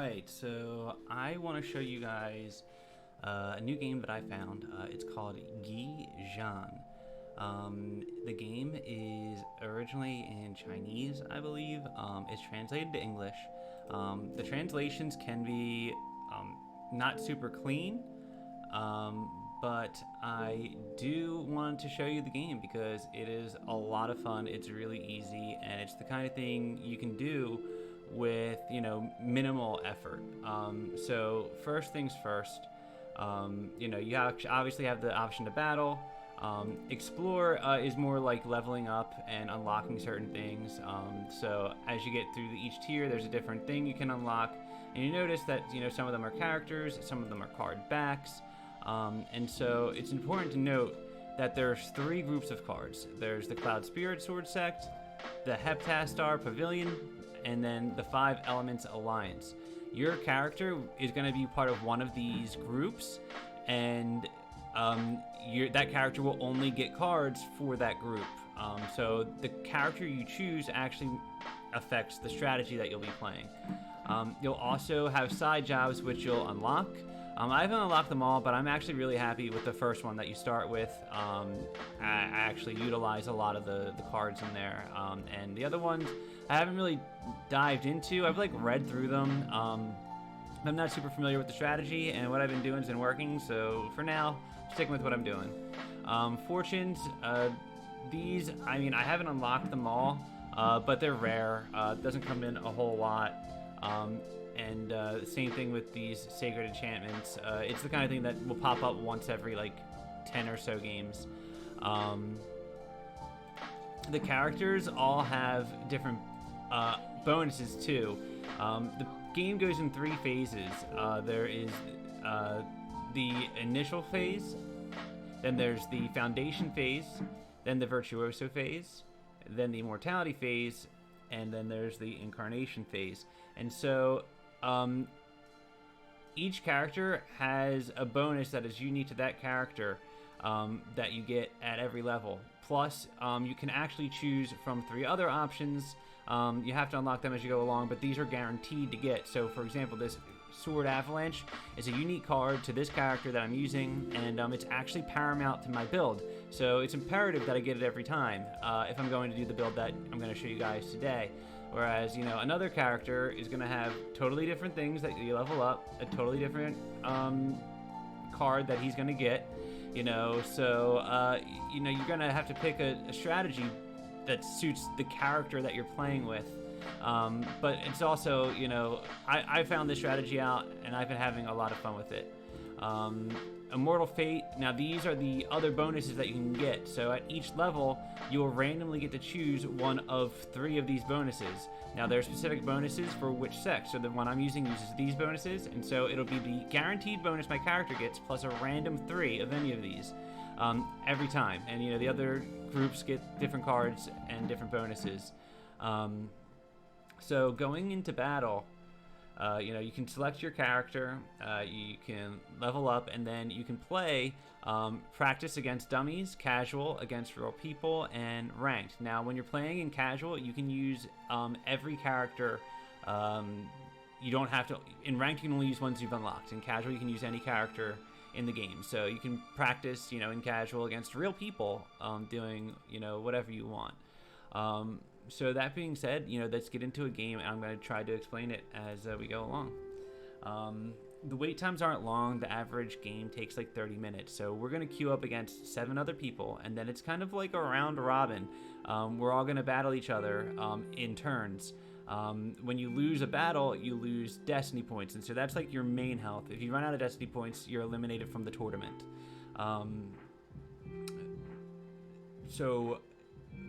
Alright, so I want to show you guys a new game that I found. It's called Xian. The game is originally in Chinese, I believe. It's translated to English. The translations can be not super clean, but I do want to show you the game because it is a lot of fun. It's really easy, and it's the kind of thing you can do with minimal effort. So first things first, you obviously have the option to battle. Explore is more like leveling up and unlocking certain things. So as you get through each tier, there's a different thing you can unlock, and you notice that some of them are characters, some of them are card backs, and so it's important to note that there's three groups of cards. There's the Cloud Spirit Sword Sect, the Heptastar Pavilion, and then the Five Elements Alliance. Your character is going to be part of one of these groups, and that character will only get cards for that group. So the character you choose actually affects the strategy that you'll be playing. You'll also have side jobs which you'll unlock. I haven't unlocked them all, but I'm actually really happy with the first one that you start with. I actually utilize a lot of the cards in there, and the other ones I haven't really dived into. I've read through them. I'm not super familiar with the strategy, and what I've been doing has been working, so for now, sticking with what I'm doing. Fortunes, these, I haven't unlocked them all, but they're rare. It doesn't come in a whole lot. And same thing with these sacred enchantments. It's the kind of thing that will pop up once every 10 or so games. The characters all have different bonuses too. The game goes in three phases. There is the initial phase, then there's the foundation phase, then the virtuoso phase, then the immortality phase, and then there's the incarnation phase. And so each character has a bonus that is unique to that character that you get at every level. Plus, you can actually choose from three other options. You have to unlock them as you go along, but these are guaranteed to get. So, for example, this Sword Avalanche is a unique card to this character that I'm using, and it's actually paramount to my build. So it's imperative that I get it every time if I'm going to do the build that I'm going to show you guys today. Whereas, another character is going to have totally different things that you level up, a totally different card that he's going to get, so, you're going to have to pick a strategy that suits the character that you're playing with. But it's also, I found this strategy out, and I've been having a lot of fun with it. Immortal Fate, now these are the other bonuses that you can get. So at each level, you will randomly get to choose one of three of these bonuses. Now there are specific bonuses for which sect. So the one I'm using uses these bonuses, and so it'll be the guaranteed bonus my character gets plus a random 3 of any of these every time. And the other groups get different cards and different bonuses. So going into battle, you can select your character, you can level up, and then you can play practice against dummies, casual against real people, and ranked. Now, when you're playing in casual, you can use every character. You don't have to. In ranked, you can only use ones you've unlocked. In casual, you can use any character in the game. So you can practice, in casual against real people, doing, whatever you want. So that being said, let's get into a game, and I'm going to try to explain it as we go along. The wait times aren't long. The average game takes 30 minutes. So we're going to queue up against 7 other people, and then it's kind of like a round robin. We're all going to battle each other in turns. When you lose a battle, you lose destiny points, and so that's your main health. If you run out of destiny points, you're eliminated from the tournament. So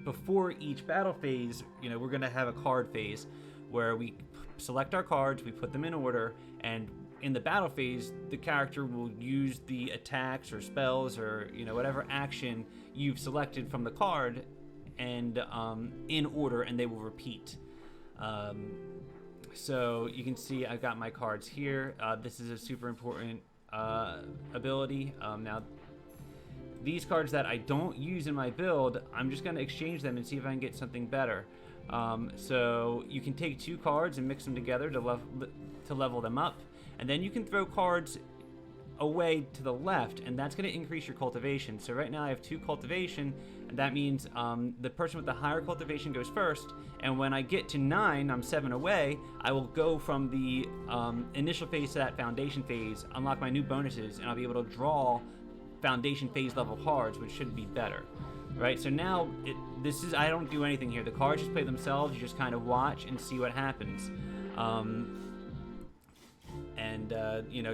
before each battle phase, we're going to have a card phase where we select our cards, we put them in order, and in the battle phase, the character will use the attacks or spells or whatever action you've selected from the card, and in order, and they will repeat. So you can see I've got my cards here. This is a super important ability. Now, these cards that I don't use in my build, I'm just going to exchange them and see if I can get something better. So you can take 2 cards and mix them together to level them up, and then you can throw cards away to the left, and that's going to increase your cultivation. So right now I have 2 cultivation, and that means the person with the higher cultivation goes first, and when I get to 9, I'm 7 away, I will go from the initial phase to that foundation phase, unlock my new bonuses, and I'll be able to draw foundation phase level cards, which should be better. Right, so now I don't do anything here. The cards just play themselves. You just kind of watch and see what happens.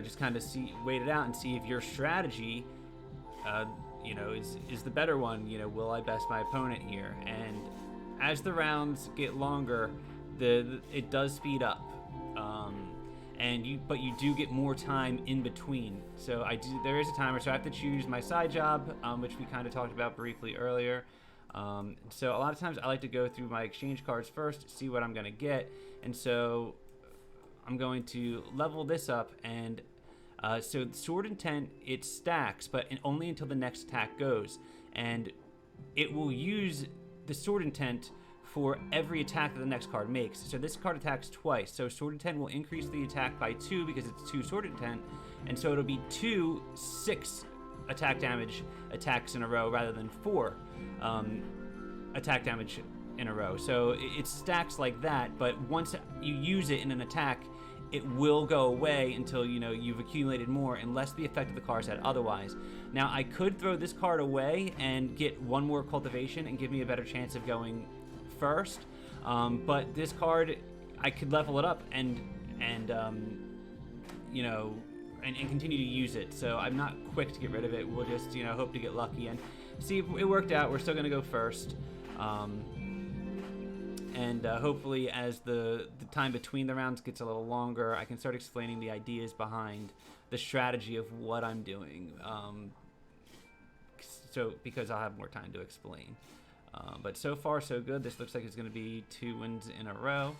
Just kind of wait it out and see if your strategy, is the better one. Will I best my opponent here? And as the rounds get longer, it does speed up, but you do get more time in between. So there is a timer, so I have to choose my side job, which we kind of talked about briefly earlier. So a lot of times I like to go through my exchange cards first, see what I'm going to get, and so I'm going to level this up, and so Sword Intent, it stacks, but only until the next attack goes, and it will use the Sword Intent for every attack that the next card makes. So this card attacks twice, so Sword Intent will increase the attack by 2 because it's 2 Sword Intent, and so it'll be 2 6 attack damage attacks in a row rather than 4 attack damage in a row. So it stacks like that, but once you use it in an attack, it will go away until you've accumulated more, unless the effect of the card said otherwise. Now I could throw this card away and get 1 more cultivation and give me a better chance of going first, but this card I could level it up and continue to use it. So I'm not quick to get rid of it. We'll just hope to get lucky and see if it worked out. We're still gonna go first. Hopefully as the time between the rounds gets a little longer, I can start explaining the ideas behind the strategy of what I'm doing, because I'll have more time to explain. But so far so good. This looks like it's going to be 2 wins in a row.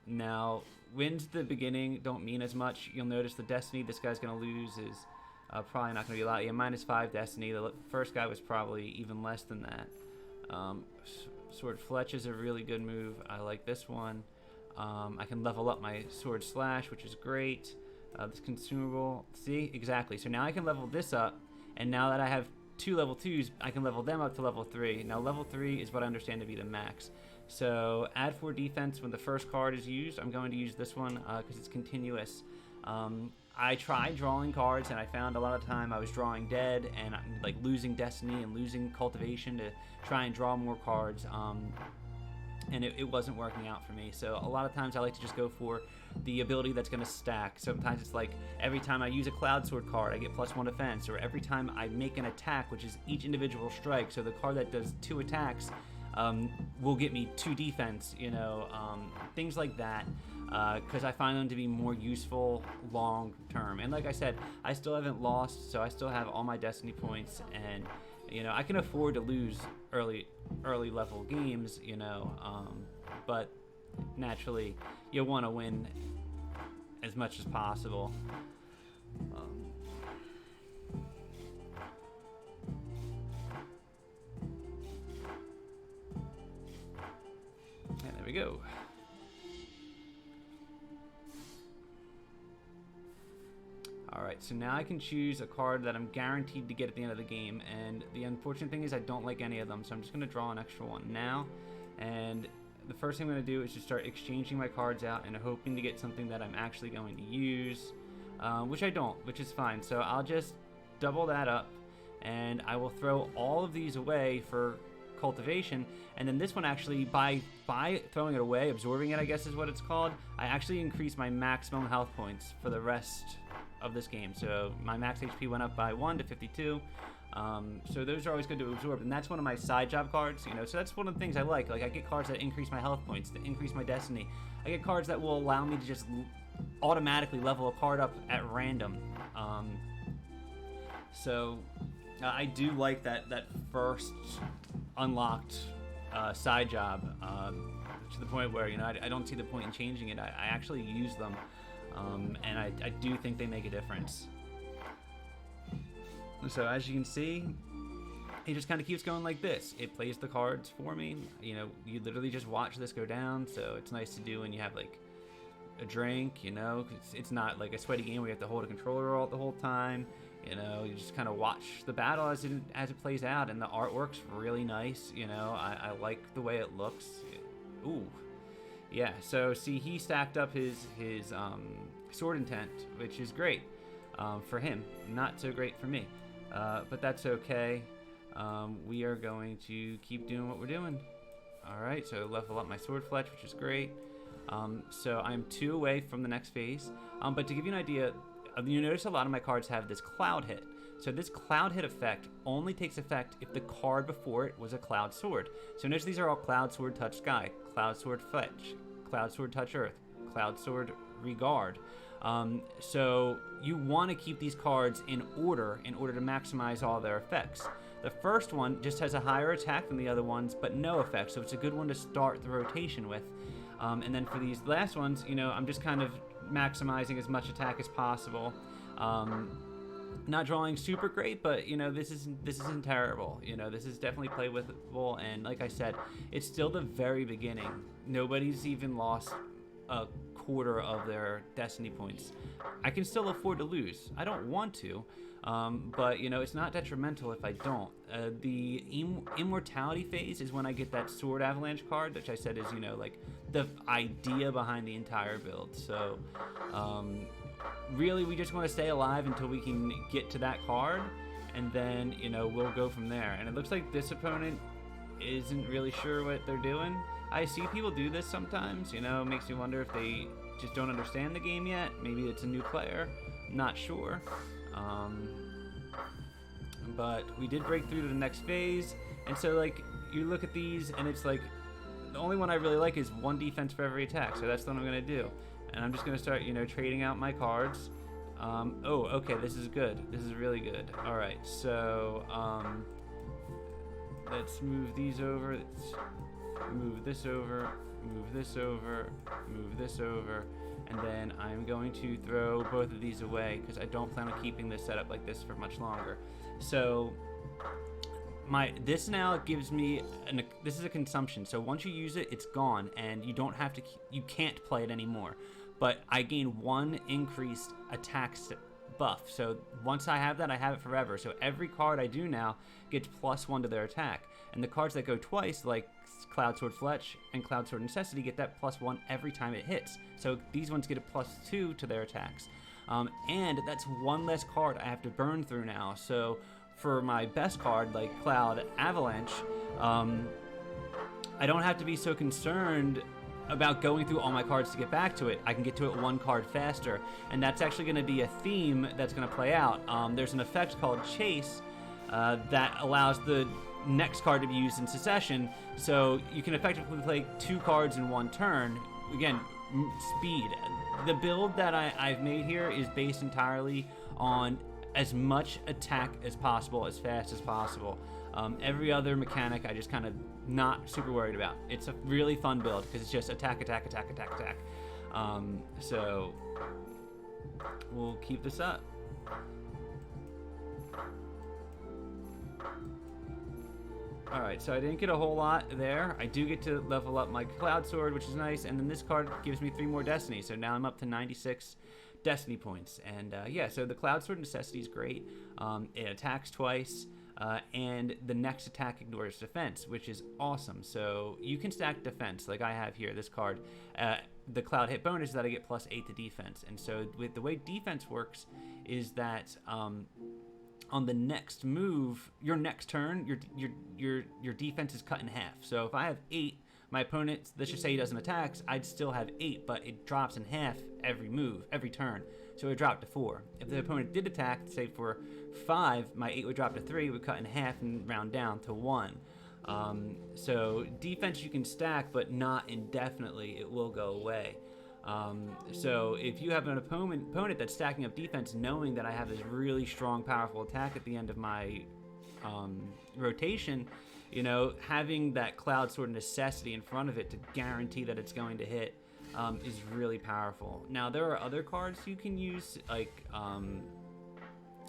Now, wins at the beginning don't mean as much. You'll notice the destiny this guy's going to lose is probably not going to be a lot. Yeah, -5 destiny. The first guy was probably even less than that. Sword Fletch is a really good move. I like this one. I can level up my Sword Slash, which is great. This consumable. See? Exactly. So now I can level this up, and now that I have 2 level 2s, I can level them up to level 3. Now level 3 is what I understand to be the max. So add 4 defense when the first card is used. I'm going to use this one because it's continuous. I tried drawing cards, and I found a lot of time I was drawing dead and like losing destiny and losing cultivation to try and draw more cards, and it wasn't working out for me. So a lot of times I like to just go for the ability that's going to stack. Sometimes it's like every time I use a Cloud Sword card, I get +1 defense, or every time I make an attack, which is each individual strike. So the card that does 2 attacks will get me 2 defense, things like that. Because I find them to be more useful long term. And like I said, I still haven't lost, so I still have all my destiny points, and I can afford to lose early level games, but naturally you want to win as much as possible. And there we go. Alright, so now I can choose a card that I'm guaranteed to get at the end of the game, and the unfortunate thing is I don't like any of them, so I'm just going to draw an extra one now, and the first thing I'm going to do is just start exchanging my cards out and hoping to get something that I'm actually going to use, which I don't, which is fine. So I'll just double that up, and I will throw all of these away for cultivation, and then this one actually, by throwing it away, absorbing it I guess is what it's called, I actually increase my maximum health points for the rest of this game. So my max HP went up by 1 to 52. So those are always good to absorb, and that's one of my side job cards, so that's one of the things I like. Like, I get cards that increase my health points, that increase my destiny. I get cards that will allow me to just automatically level a card up at random. So I do like that first unlocked side job, to the point where I don't see the point in changing it. I actually use them, and I do think they make a difference. So as you can see, He just kind of keeps going like this. It plays the cards for me. You know, you literally just watch this go down, so it's nice to do when you have like a drink, you know, 'cause it's not like a sweaty game where you have to hold a controller all the whole time. You know, you just kind of watch the battle as it plays out, and the artwork's really nice. You know, I like the way it looks. Ooh, yeah. So see, he stacked up his sword intent, which is great for him. Not so great for me, but that's okay. We are going to keep doing what we're doing. All right, so level up my sword fletch, which is great. So I'm 2 away from the next phase. But to give you an idea, you notice a lot of my cards have this cloud hit. So this cloud hit effect only takes effect if the card before it was a cloud sword. So notice these are all cloud sword touch sky, cloud sword fletch, cloud sword touch earth, cloud sword regard. So you want to keep these cards in order to maximize all their effects. The first one just has a higher attack than the other ones, but no effect, so it's a good one to start the rotation with. And then for these last ones, you know, I'm just kind of maximizing as much attack as possible. Not drawing super great, but you know, this isn't terrible. You know, this is definitely playable, and like I said, it's still the very beginning. Nobody's even lost a quarter of their destiny points. I can still afford to lose. I don't want to, but you know, it's not detrimental if I don't. The immortality phase is when I get that sword avalanche card, which I said is, you know, like the idea behind the entire build. So really, we just want to stay alive until we can get to that card, and then, you know, we'll go from there. And it looks like this opponent isn't really sure what they're doing. I see people do this sometimes, you know, it makes me wonder if they just don't understand the game yet. Maybe it's a new player, not sure. But we did break through to the next phase, and so like you look at these, and it's like the only one I really like is 1 defense for every attack, so that's what I'm gonna do. And I'm just gonna start, you know, trading out my cards. Oh, okay, this is good. This is really good. All right, so let's move these over. Let's move this over, move this over, move this over, and then I'm going to throw both of these away because I don't plan on keeping this set up like this for much longer. So this now gives me this is a consumption. So once you use it, it's gone, and you don't have to. You can't play it anymore. But I gain 1 increased attack buff. So once I have that, I have it forever. So every card I do now gets +1 to their attack, and the cards that go twice, like Cloud Sword Fletch and Cloud Sword Necessity, get that +1 every time it hits. So these ones get a +2 to their attacks. And that's 1 less card I have to burn through now. So for my best card, like Cloud Avalanche, I don't have to be so concerned about going through all my cards to get back to it. I can get to it 1 card faster, and that's actually going to be a theme that's going to play out. There's an effect called Chase that allows the next card to be used in succession, so you can effectively play 2 cards in 1 turn. Again, speed. The build that I've made here is based entirely on as much attack as possible, as fast as possible. Every other mechanic I just kind of not super worried about. It's a really fun build because it's just attack, attack, attack, attack, attack. So we'll keep this up. Alright, so I didn't get a whole lot there. I do get to level up my Cloud Sword, which is nice, and then this card gives me 3 more Destiny, so now I'm up to 96 Destiny points. And yeah, so the Cloud Sword Necessity is great. It attacks twice, and the next attack ignores defense, which is awesome. So you can stack defense, like I have here, this card. The Cloud Hit bonus is that I get +8 to defense, and so with the way defense works is that on the next move, your next turn, your defense is cut in half. So if I have 8, my opponent, let's just say he doesn't attack, I'd still have 8, but it drops in half every move, every turn. So it dropped to 4. If the opponent did attack, say for 5, my 8 would drop to 3, would cut in half and round down to 1. So defense you can stack, but not indefinitely. It will go away. So if you have an opponent that's stacking up defense, knowing that I have this really strong, powerful attack at the end of my rotation, you know, having that Cloud Sword Necessity in front of it to guarantee that it's going to hit is really powerful. Now, there are other cards you can use, like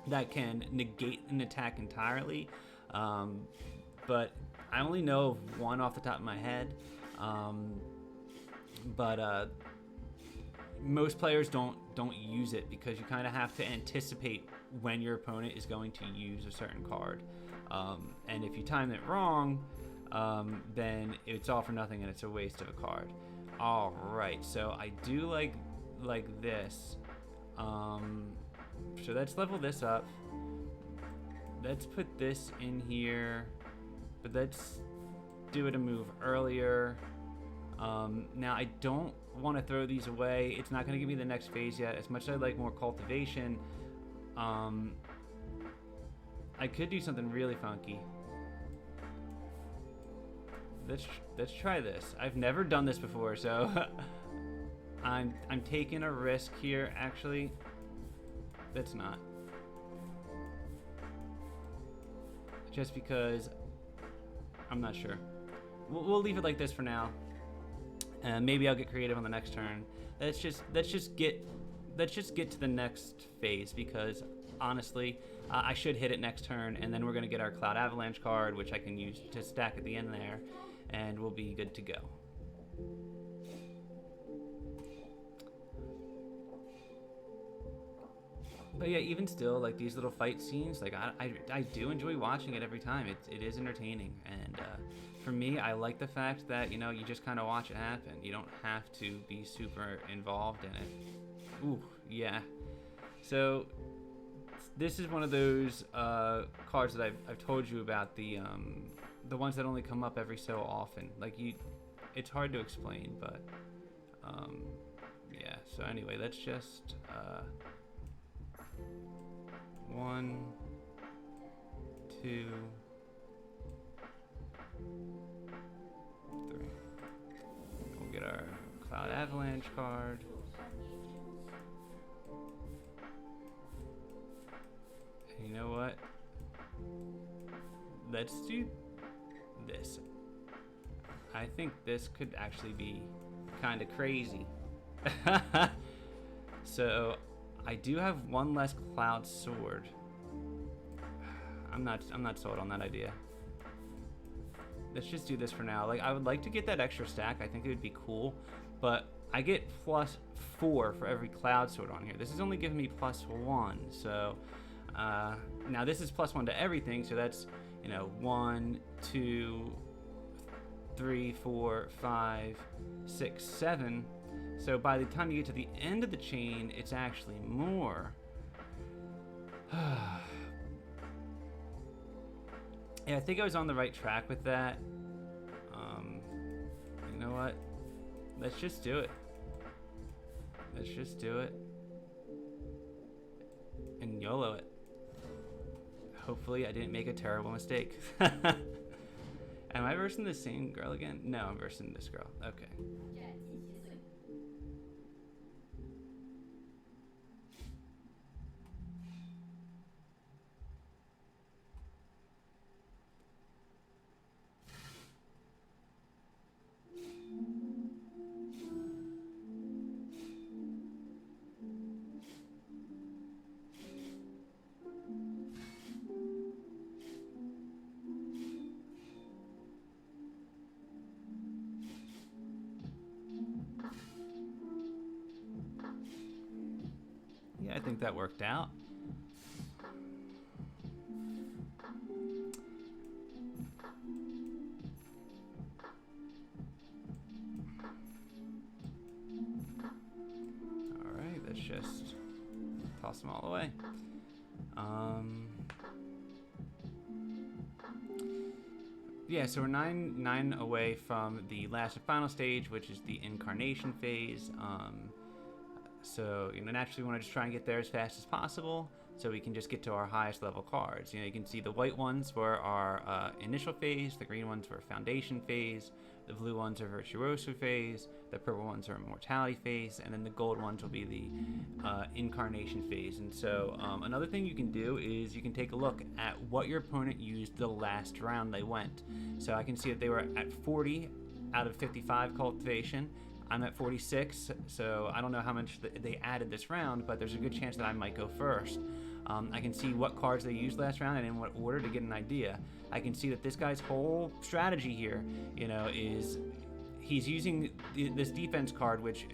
that can negate an attack entirely. But I only know of one off the top of my head. But most players don't use it because you kind of have to anticipate when your opponent is going to use a certain card. And if you time it wrong, then it's all for nothing and it's a waste of a card. All right, so I do like this. So let's level this up. Let's put this in here, but let's do it a move earlier. Now I don't want to throw these away. It's not going to give me the next phase yet. As much as I like more cultivation, I could do something really funky. Let's try this. I've never done this before, so I'm taking a risk here. Actually, that's not. Just because I'm not sure. We'll leave it like this for now. Maybe I'll get creative on the next turn. Let's just get to the next phase, because honestly, I should hit it next turn, and then we're gonna get our Cloud Avalanche card, which I can use to stack at the end there, and we'll be good to go. But yeah, even still, like these little fight scenes, like I do enjoy watching it every time. It is entertaining, and for me, I like the fact that, you know, you just kind of watch it happen. You don't have to be super involved in it. Ooh, yeah. So this is one of those cards that I've told you about, the ones that only come up every so often. Like it's hard to explain, but yeah. So anyway, let's just 1, 2, 3. We'll get our Cloud Avalanche card. And you know what? Let's do this. I think this could actually be kind of crazy. So I do have one less Cloud Sword. I'm not sold on that idea. Let's just do this for now. Like, I would like to get that extra stack. I think it would be cool, but I get +4 for every Cloud Sword on here. This is only giving me +1. So now this is +1 to everything. So that's, you know, 1, 2, 3, 4, 5, 6, 7. So by the time you get to the end of the chain, it's actually more. Yeah, I think I was on the right track with that. You know what? Let's just do it. Let's just do it. And YOLO it. Hopefully I didn't make a terrible mistake. Am I versing the same girl again? No, I'm versing this girl. Okay. Yeah, I think that worked out. All right, let's just toss them all away. Yeah, so we're nine away from the last and final stage, which is the incarnation phase. So, you know, naturally we want to just try and get there as fast as possible so we can just get to our highest level cards. You know, you can see the white ones were our initial phase, the green ones were foundation phase, the blue ones are virtuoso phase, the purple ones are immortality phase, and then the gold ones will be the incarnation phase. And so another thing you can do is you can take a look at what your opponent used the last round they went. So I can see that they were at 40 out of 55 cultivation. I'm at 46, so I don't know how much they added this round, but there's a good chance that I might go first. I can see what cards they used last round and in what order to get an idea. I can see that this guy's whole strategy here, is he's using this defense card, which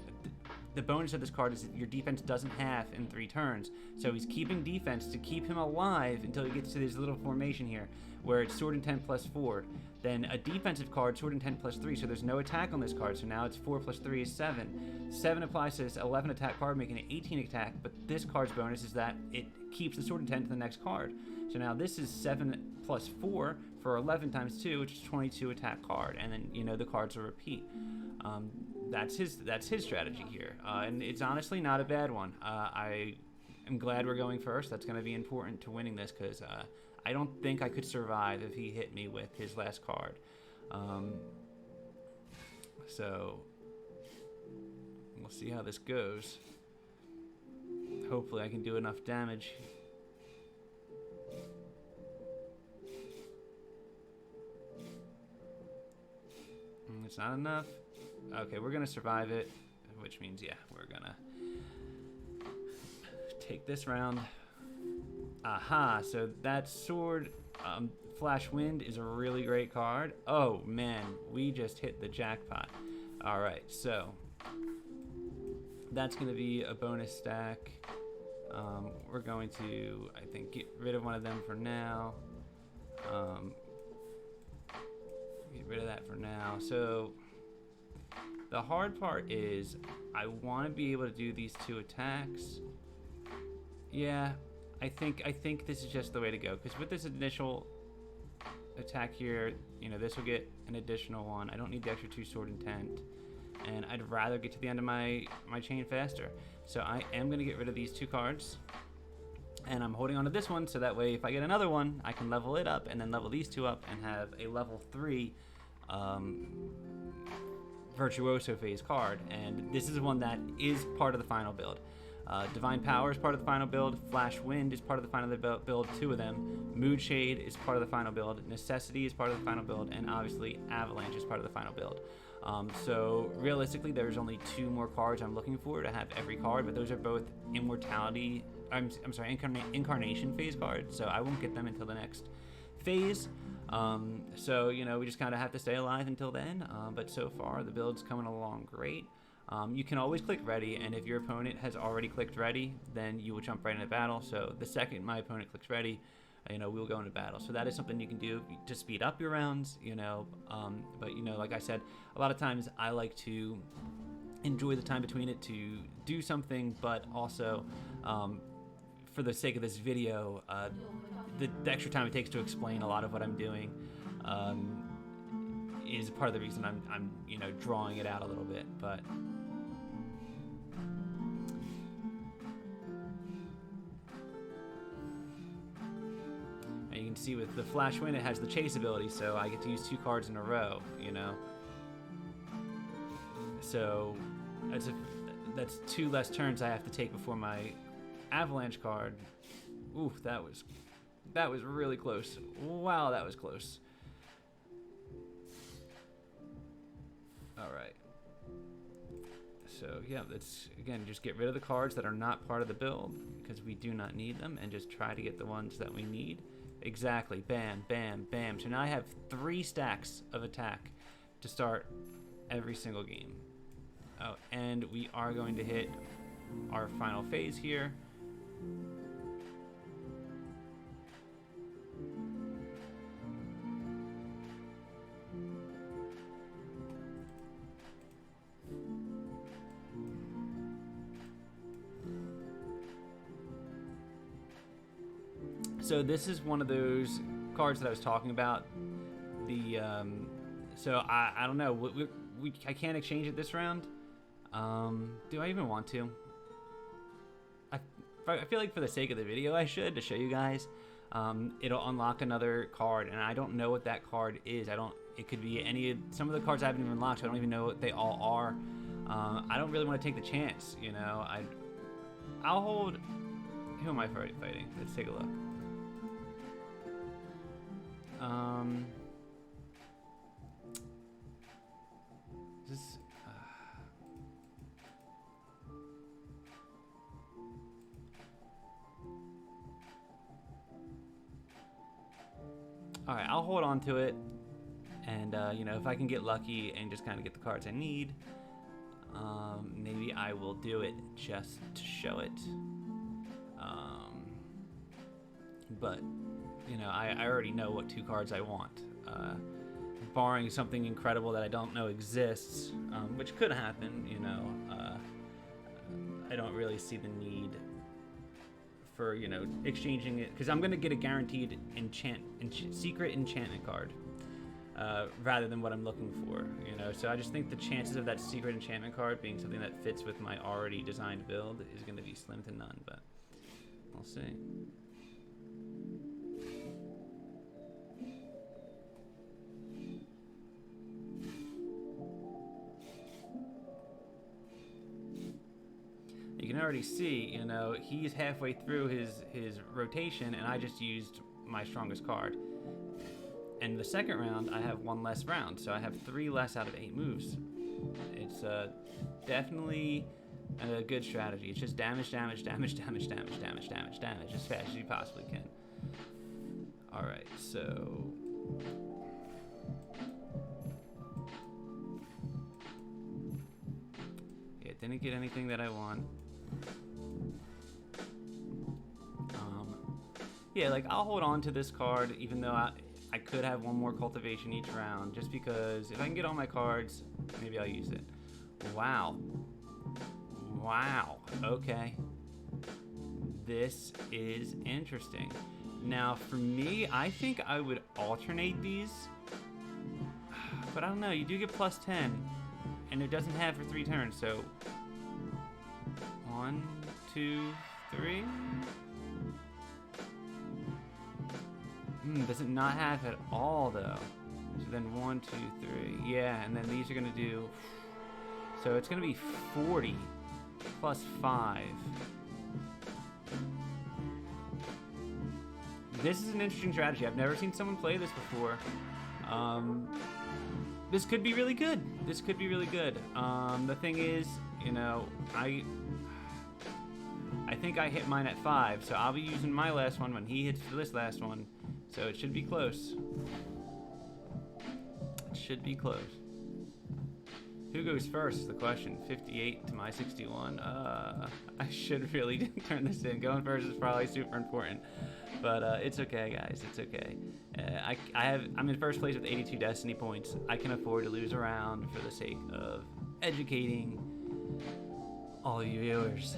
the bonus of this card is that your defense doesn't half in 3 turns. So he's keeping defense to keep him alive until he gets to this little formation here, where it's sword intent plus 4. Then a defensive card, sword intent plus 3, so there's no attack on this card, so now it's 4 plus 3 is 7. 7 applies to this 11 attack card, making it 18 attack, but this card's bonus is that it keeps the sword intent to the next card. So now this is 7 plus 4 for 11 times 2, which is 22 attack card, and then, the cards will repeat. That's his strategy here, and it's honestly not a bad one. I am glad we're going first. That's going to be important to winning this, because I don't think I could survive if he hit me with his last card. So we'll see how this goes. Hopefully I can do enough damage. It's not enough. Okay, we're gonna survive it, which means, yeah, we're gonna take this round. Aha, so that sword, Flash Wind is a really great card. Oh man, we just hit the jackpot. All right, so that's gonna be a bonus stack. We're going to, I think, get rid of one of them for now. Get rid of that for now. So the hard part is I want to be able to do these 2 attacks. Yeah, I think this is just the way to go, because with this initial attack here, this will get an additional 1. I don't need the extra 2 sword intent, and I'd rather get to the end of my chain faster. So I am going to get rid of these 2 cards, and I'm holding on to this one, so that way if I get another one, I can level it up and then level these 2 up and have a level 3 Virtuoso phase card. And this is one that is part of the final build. Divine Power is part of the final build. Flash Wind is part of the final build, 2 of them. Mood Shade is part of the final build. Necessity is part of the final build. And obviously Avalanche is part of the final build. So realistically, there's only 2 more cards I'm looking for to have every card, but those are both Immortality, I'm sorry, Incarnation phase cards, so I won't get them until the next phase. So, we just kind of have to stay alive until then, but so far the build's coming along great. You can always click ready, and if your opponent has already clicked ready, then you will jump right into battle. So the second my opponent clicks ready, we'll go into battle. So that is something you can do to speed up your rounds, but like I said, a lot of times I like to enjoy the time between it to do something, but also for the sake of this video, the extra time it takes to explain a lot of what I'm doing is part of the reason I'm drawing it out a little bit. But and you can see with the Flash Wind, it has the chase ability, so I get to use 2 cards in a row. So that's 2 less turns I have to take before my Avalanche card. Ooh, that was really close. Wow, that was close. All right. So yeah, let's again just get rid of the cards that are not part of the build, because we do not need them, and just try to get the ones that we need. Exactly. Bam, bam, bam. So now I have 3 stacks of attack to start every single game. Oh, and we are going to hit our final phase here. So this is one of those cards that I was talking about. The so I don't know. I can't exchange it this round. Do I even want to? I feel like for the sake of the video, I should, to show you guys. It'll unlock another card, and I don't know what that card is. It could be some of the cards I haven't even unlocked, so I don't even know what they all are. I don't really want to take the chance, I'll hold. Who am I fighting? Let's take a look. Is this? All right, I'll hold on to it, and you know, if I can get lucky and just kind of get the cards I need, maybe I will do it just to show it. But you know, I already know what 2 cards I want. Barring something incredible that I don't know exists, which could happen, you know, I don't really see the need for, you know, exchanging it, because I'm going to get a guaranteed secret enchantment card rather than what I'm looking for, you know. So I just think the chances of that secret enchantment card being something that fits with my already designed build is going to be slim to none, but we'll see. You can already see, you know, he's halfway through his rotation, and I just used my strongest card. And the second round, I have 1 less round, so I have 3 less out of 8 moves. It's definitely a good strategy. It's just damage, damage, damage, damage, damage, damage, damage, damage, as fast as you possibly can. All right, so... yeah, didn't get anything that I want. Yeah, like, I'll hold on to this card, even though I could have 1 more cultivation each round, just because if I can get all my cards, maybe I'll use it. Wow. Wow. Okay. This is interesting. Now, for me, I think I would alternate these, but I don't know. You do get plus 10, and it doesn't have for 3 turns, so 1, 2, 3. Does it not have at all, though? So then 1, 2, 3. Yeah, and then these are going to do... so it's going to be 40 plus 5. This is an interesting strategy. I've never seen someone play this before. This could be really good. This could be really good. The thing is, you know, I think I hit mine at 5, so I'll be using my last one when he hits this last one. So it should be close. It should be close. Who goes first is the question. 58 to my 61. I should really turn this in. Going first is probably super important. But it's okay, guys. It's okay. I'm in first place with 82 destiny points. I can afford to lose a round for the sake of educating all you viewers.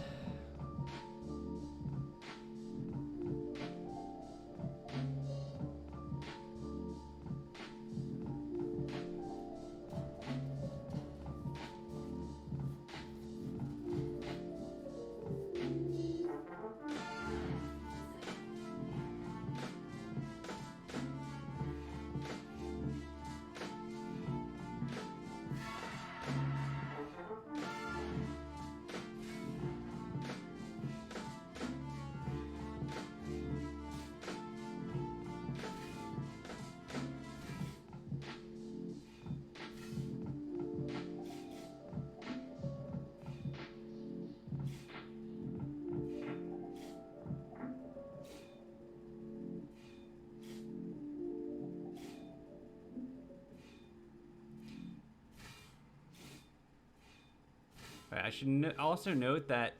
I should also note that,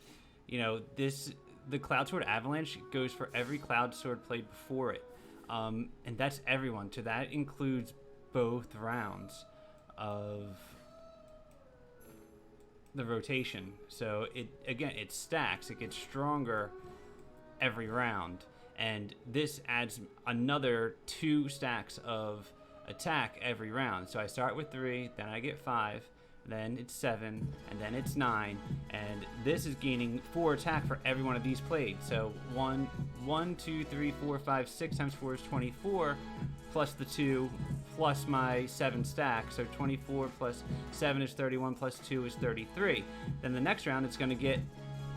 you know, the Cloud Sword Avalanche goes for every Cloud Sword played before it. And that's everyone. So that includes both rounds of the rotation. So it stacks. It gets stronger every round. And this adds another 2 stacks of attack every round. So I start with 3, then I get 5. Then it's 7, and then it's 9, and this is gaining 4 attack for every one of these played. So 1, 2, 3, 4, 5, 6 times 4 is 24, plus the 2, plus my 7 stack. So 24 plus 7 is 31, plus 2 is 33. Then the next round, it's going to get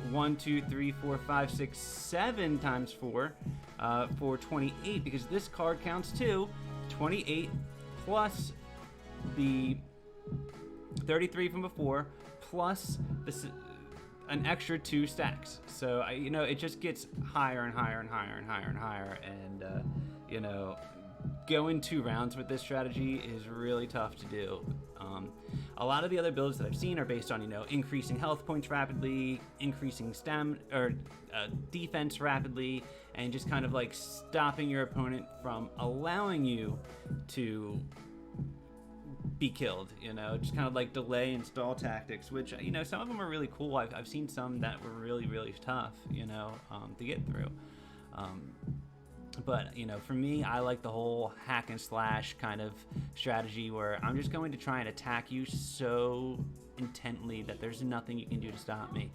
1, 2, 3, 4, 5, 6, 7 times 4 for 28, because this card counts too. 28 plus the 33 from before, plus an extra 2 stacks. So you know, it just gets higher and higher and higher and higher and higher. And you know, going 2 rounds with this strategy is really tough to do. A lot of the other builds that I've seen are based on, increasing health points rapidly, increasing stamina or defense rapidly, and just kind of like stopping your opponent from allowing you to be killed, just kind of like delay and stall tactics, which, some of them are really cool. I've seen some that were really, really tough, to get through. But, for me, I like the whole hack and slash kind of strategy where I'm just going to try and attack you so intently that there's nothing you can do to stop me.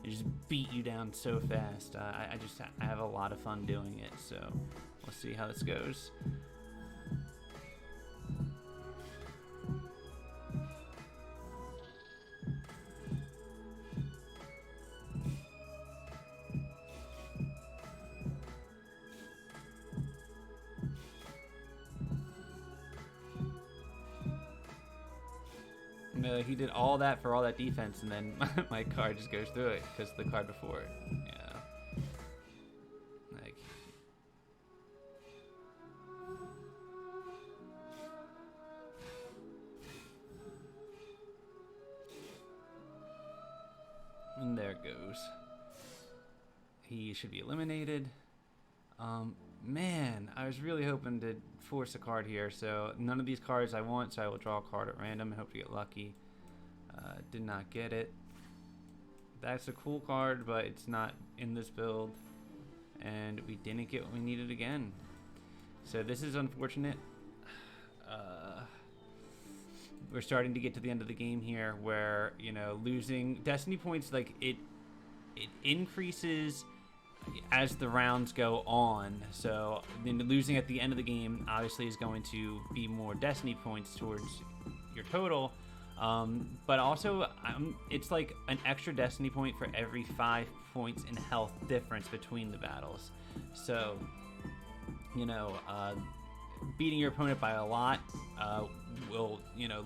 And just beat you down so fast. I have a lot of fun doing it, so we'll see how this goes. He did all that for all that defense, and then my card just goes through it because the card before it. Yeah. Like. And there it goes. He should be eliminated. Man, I was really hoping to force a card here, so none of these cards I want, so I will draw a card at random and hope to get lucky. Did not get it. That's a cool card, but it's not in this build, and we didn't get what we needed again. So this is unfortunate. We're starting to get to the end of the game here where, losing Destiny points, like it increases as the rounds go on, so then losing at the end of the game obviously is going to be more Destiny points towards your total, but also it's like an extra Destiny point for every 5 points in health difference between the battles. So beating your opponent by a lot will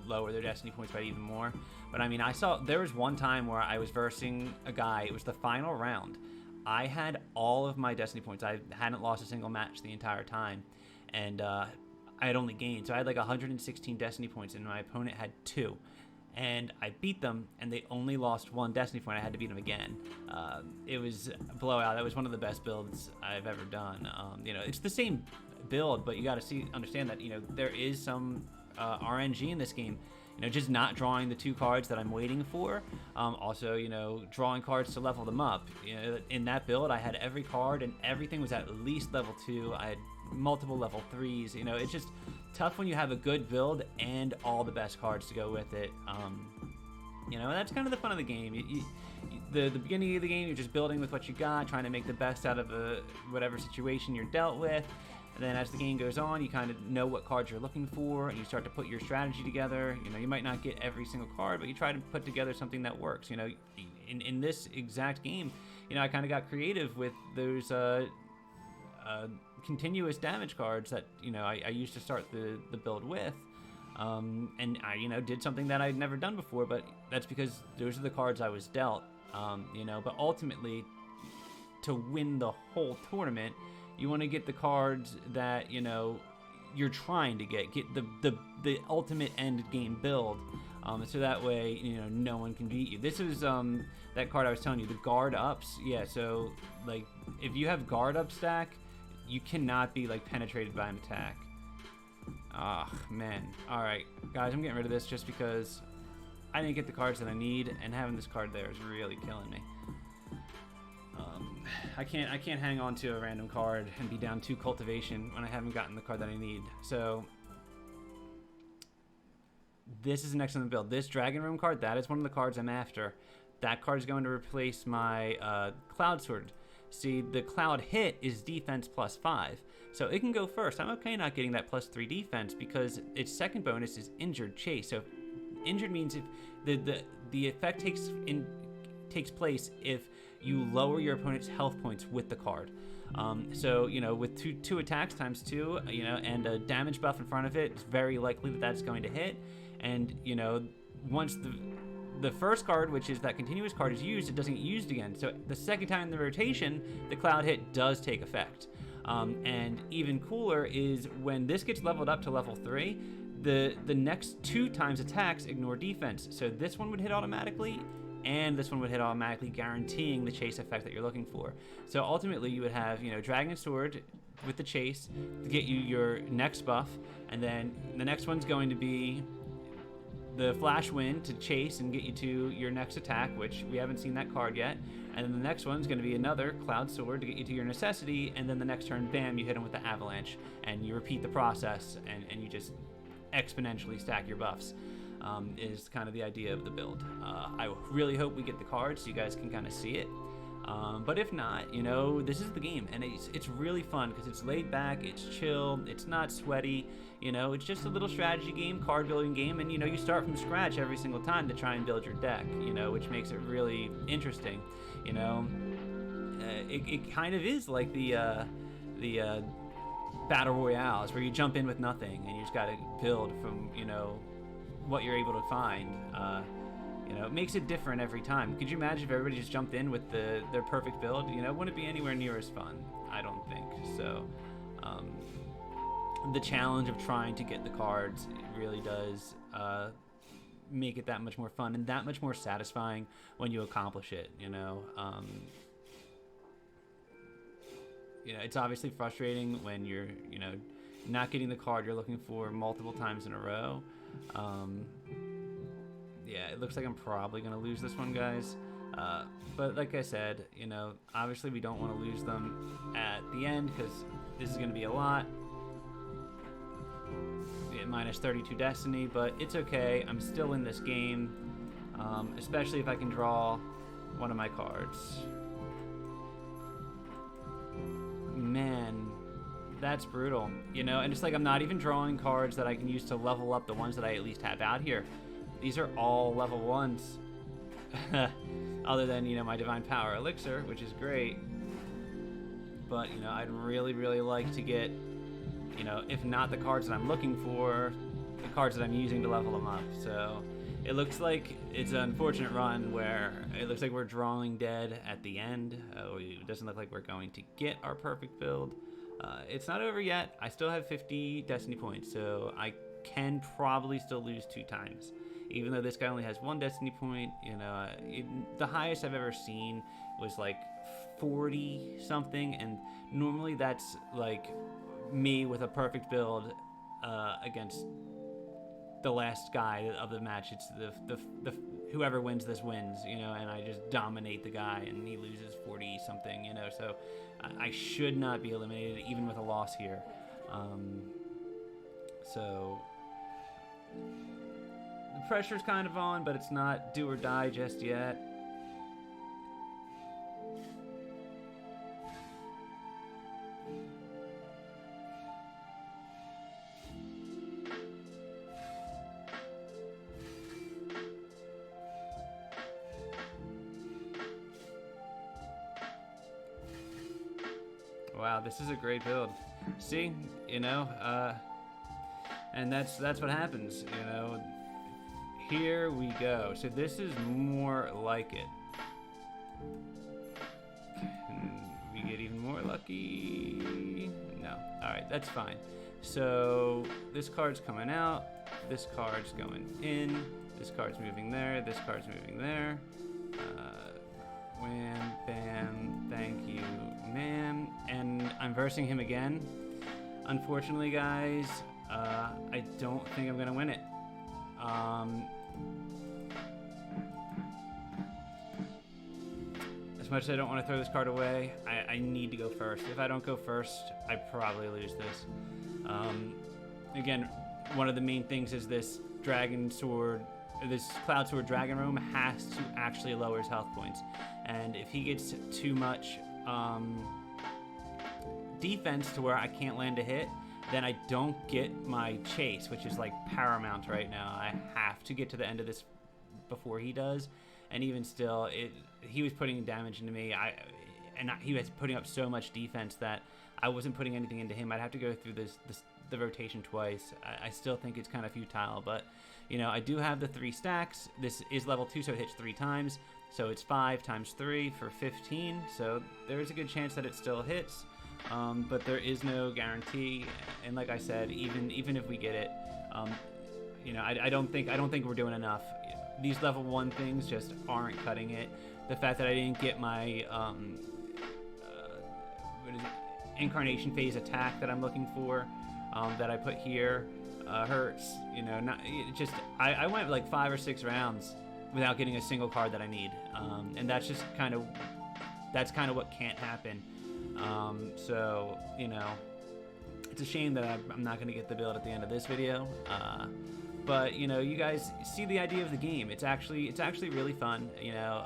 lower their Destiny points by even more. But I mean, I saw there was one time where I was versing a guy. It was the final round. I had all of my Destiny points. I hadn't lost a single match the entire time, and I had only gained. So I had like 116 Destiny points, and my opponent had 2. And I beat them, and they only lost 1 Destiny point. I had to beat them again. It was a blowout. That was one of the best builds I've ever done. It's the same build, but you got to understand that there is some RNG in this game. Just not drawing the 2 cards that I'm waiting for. Also, drawing cards to level them up. In that build, I had every card and everything was at least level 2. I had multiple level 3s. It's just tough when you have a good build and all the best cards to go with it. And that's kind of the fun of the game. The beginning of the game, you're just building with what you got, trying to make the best out of whatever situation you're dealt with. And then as the game goes on, you kind of know what cards you're looking for, and you start to put your strategy together. You might not get every single card, but you try to put together something that works. In this exact game, I kind of got creative with those continuous damage cards that, I used to start the build with. And I, did something that I'd never done before, but that's because those are the cards I was dealt. But ultimately, to win the whole tournament, you want to get the cards that you're trying to get the ultimate end game build, so that way no one can beat you. This is that card I was telling you, the guard ups. Yeah, so like if you have guard up stack, you cannot be like penetrated by an attack. Ah, man. All right, guys, I'm getting rid of this just because I didn't get the cards that I need, and having this card there is really killing me. I can't hang on to a random card and be down 2 cultivation when I haven't gotten the card that I need. So this is an excellent build. This Dragon Room card, that is one of the cards I'm after. That card is going to replace my Cloud Sword. See, the Cloud hit is defense +5, so it can go first. I'm okay not getting that +3 defense because its second bonus is Injured Chase. So injured means if the effect takes place if you lower your opponent's health points with the card. So with two attacks times 2, and a damage buff in front of it, it's very likely that that's going to hit. And once the first card, which is that continuous card, is used, it doesn't get used again. So the second time in the rotation, the cloud hit does take effect. And even cooler is when this gets leveled up to level 3, the next 2 times attacks ignore defense. So this one would hit automatically, and this one would hit automatically, guaranteeing the chase effect that you're looking for. So ultimately, you would have, Dragon Sword with the chase to get you your next buff, and then the next one's going to be the Flash Wind to chase and get you to your next attack, which we haven't seen that card yet. And then the next one's going to be another Cloud Sword to get you to your Necessity, and then the next turn, bam, you hit him with the Avalanche, and you repeat the process, and you just exponentially stack your buffs. Is kind of the idea of the build. I really hope we get the cards so you guys can kind of see it. But if not, this is the game, and it's really fun because it's laid back, it's chill, it's not sweaty. It's just a little strategy game, card building game, and you start from scratch every single time to try and build your deck. Which makes it really interesting. It kind of is like the battle royales where you jump in with nothing and you just got to build from what you're able to find. It makes it different every time. Could you imagine if everybody just jumped in with their perfect build? It wouldn't be anywhere near as fun, I don't think. So the challenge of trying to get the cards really does make it that much more fun and that much more satisfying when you accomplish it. It's obviously frustrating when you're not getting the card you're looking for multiple times in a row. Yeah, it looks like I'm probably gonna lose this one, guys. But like I said, obviously we don't want to lose them at the end because this is gonna be a lot. Yeah, minus 32 Destiny, but it's okay. I'm still in this game, especially if I can draw one of my cards. Man, that's brutal, and it's like I'm not even drawing cards that I can use to level up the ones that I at least have out here. These are all level 1s, other than, my Divine Power Elixir, which is great. But, I'd really, really like to get, if not the cards that I'm looking for, the cards that I'm using to level them up. So it looks like it's an unfortunate run where it looks like we're drawing dead at the end. It doesn't look like we're going to get our perfect build. It's not over yet. I still have 50 Destiny points, so I can probably still lose 2 times. Even though this guy only has 1 Destiny point, the highest I've ever seen was like 40 something, and normally that's like me with a perfect build against the last guy of the match. It's the whoever wins this wins, and I just dominate the guy and he loses 40 something, so I should not be eliminated even with a loss here. So the pressure's kind of on, but it's not do or die just yet. Wow, this is a great build. See, and that's what happens, Here we go. So this is more like it. Can we get even more lucky? No. All right, that's fine. So this card's coming out. This card's going in. This card's moving there. This card's moving there. Wham, bam, thank you, ma'am. And I'm versing him again. Unfortunately, guys, I don't think I'm gonna win it. As much as I don't want to throw this card away, I need to go first. If I don't go first, I probably lose this. Again, one of the main things is this Dragon Sword, this Cloud Sword Dragon Room has to actually lower his health points. And if he gets too much defense to where I can't land a hit, then I don't get my chase, which is like paramount right now. I have to get to the end of this before he does. And even still, he was putting damage into me. He was putting up so much defense that I wasn't putting anything into him. I'd have to go through the rotation twice. I still think it's kind of futile, but I do have the 3 stacks. This is level 2, so it hits 3 times. So it's 5 times 3 for 15. So there's a good chance that it still hits. but there is no guarantee. And like I said, even if we get it, you know, I don't think we're doing enough. These level 1 things just aren't cutting it. The fact that I didn't get my what is it? Incarnation phase attack that I'm looking for, that I put here, hurts. You know, not it just I went like 5 or 6 rounds without getting a single card that I need, and that's just kind of what can't happen. So you know, it's a shame that I'm not going to get the build at the end of this video. But you know, you guys see the idea of the game. It's actually really fun. You know,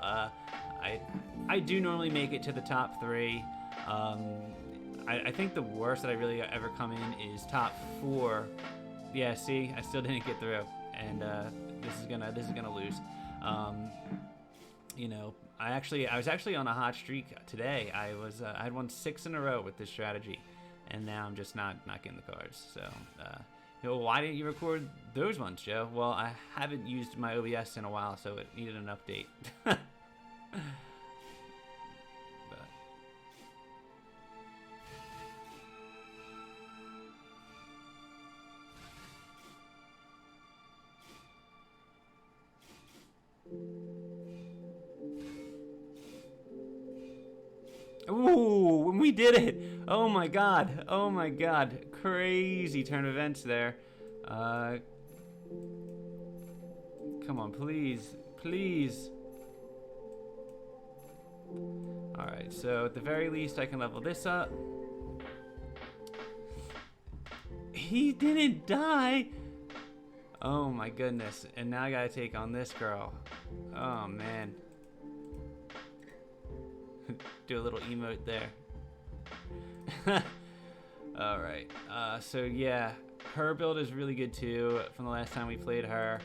I do normally make it to the top 3. I think the worst that I really ever come in is top 4. Yeah, see, I still didn't get through, and this is gonna lose. You know, I was actually on a hot streak today. I had won 6 in a row with this strategy, and now I'm just not getting the cards. So, you know, why didn't you record those ones, Joe? Well, I haven't used my OBS in a while, so it needed an update. Ooh, when we did it! Oh my god! Oh my god! Crazy turn of events there. Come on, please, please. All right, so at the very least, I can level this up. He didn't die. Oh my goodness! And now I gotta take on this girl. Oh man. Do a little emote there. Alright, so yeah, her build is really good too from the last time we played her.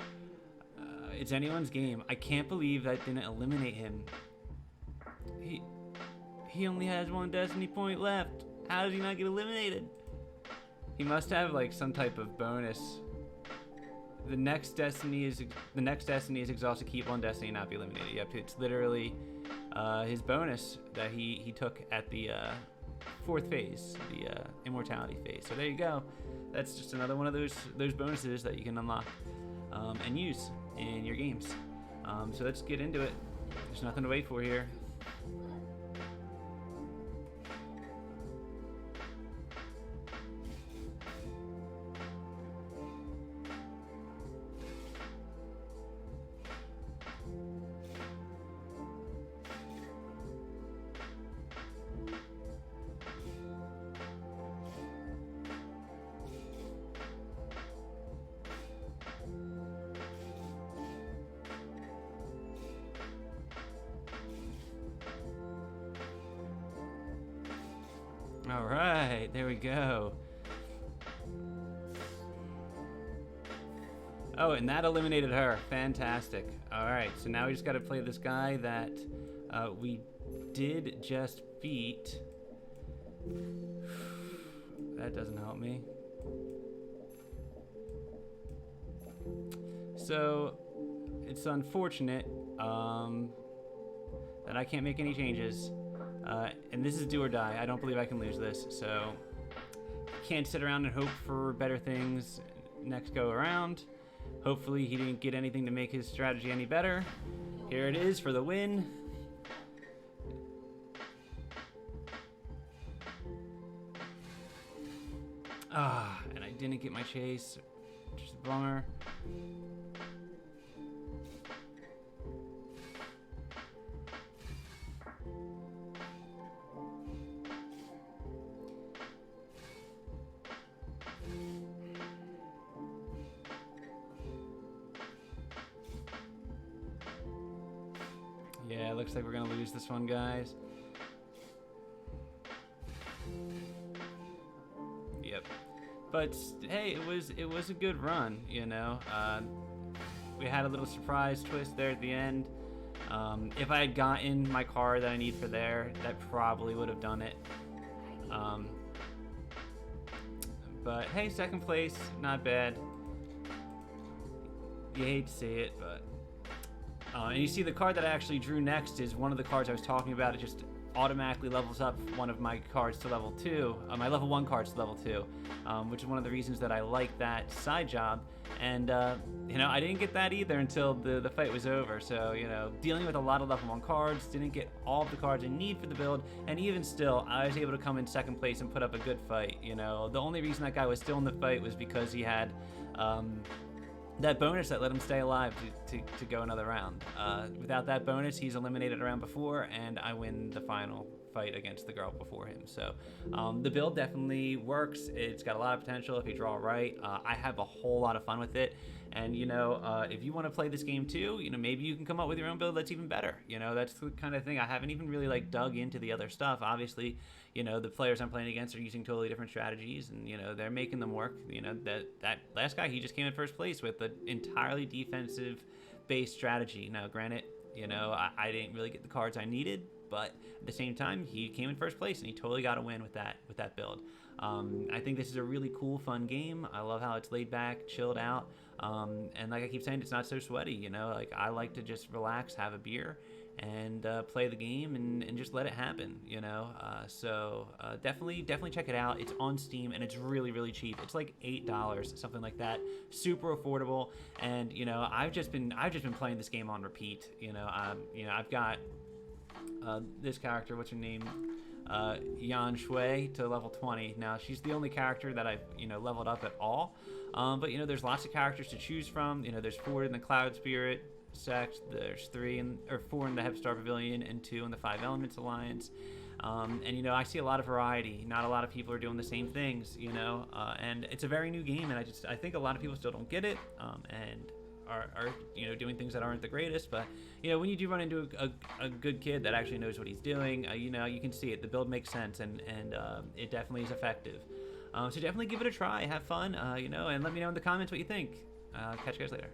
It's anyone's game. I can't believe that didn't eliminate him. He only has 1 destiny point left. How did he not get eliminated? He must have like some type of bonus. The next destiny is exhaust to keep 1 destiny and not be eliminated. Yep, it's literally his bonus that he took at the 4th phase, the immortality phase. So there you go. That's just another one of those bonuses that you can unlock and use in your games. So let's get into it. There's nothing to wait for here. All right, there we go. Oh, and that eliminated her. Fantastic. All right, so now we just got to play this guy that we did just beat. That doesn't help me. So it's unfortunate that I can't make any changes. And this is do or die. I don't believe I can lose this, so can't sit around and hope for better things next go around. Hopefully he didn't get anything to make his strategy any better. Here it is for the win. And I didn't get my chase, which is a bummer. Yeah, it looks like we're gonna lose this one, guys. Yep. But hey, it was a good run, you know. We had a little surprise twist there at the end. If I had gotten my card that I need for there, that probably would have done it. But hey, 2nd place, not bad. You hate to see it, but and you see the card that I actually drew next is one of the cards I was talking about. It just automatically levels up one of my cards to level 2, my level 1 cards to level 2, which is one of the reasons that I like that side job. And, I didn't get that either until the fight was over. So, dealing with a lot of level 1 cards, didn't get all of the cards I need for the build, and even still, I was able to come in second place and put up a good fight. The only reason that guy was still in the fight was because he had that bonus that let him stay alive to go another round. Without that bonus, he's eliminated a round before, and I win the final fight against the girl before him. So the build definitely works. It's got a lot of potential if you draw right. I have a whole lot of fun with it. And, if you want to play this game too, maybe you can come up with your own build that's even better. That's the kind of thing. I haven't even really dug into the other stuff. Obviously, the players I'm playing against are using totally different strategies, and, they're making them work. That last guy, he just came in first place with an entirely defensive based strategy. Now, granted, I didn't really get the cards I needed, but at the same time, he came in first place and he totally got a win with that build. I think this is a really cool, fun game. I love how it's laid back, chilled out, and like I keep saying, it's not so sweaty. I like to just relax, have a beer, and play the game and just let it happen. So definitely check it out. It's on Steam and it's really, really cheap. It's like $8, something like that. Super affordable. And I've just been playing this game on repeat. I've got this character, what's her name? Xian Shui to level 20. Now she's the only character that I've leveled up at all. But there's lots of characters to choose from. There's 4 in the Cloud Spirit sect. There's 4 in the Hepstar Pavilion and 2 in the 5 Elements Alliance. And I see a lot of variety. Not a lot of people are doing the same things. And it's a very new game, and I think a lot of people still don't get it. And are doing things that aren't the greatest, but when you do run into a good kid that actually knows what he's doing, you can see it. The build makes sense, and it definitely is effective. So definitely give it a try, have fun, and let me know in the comments what you think. Catch you guys later.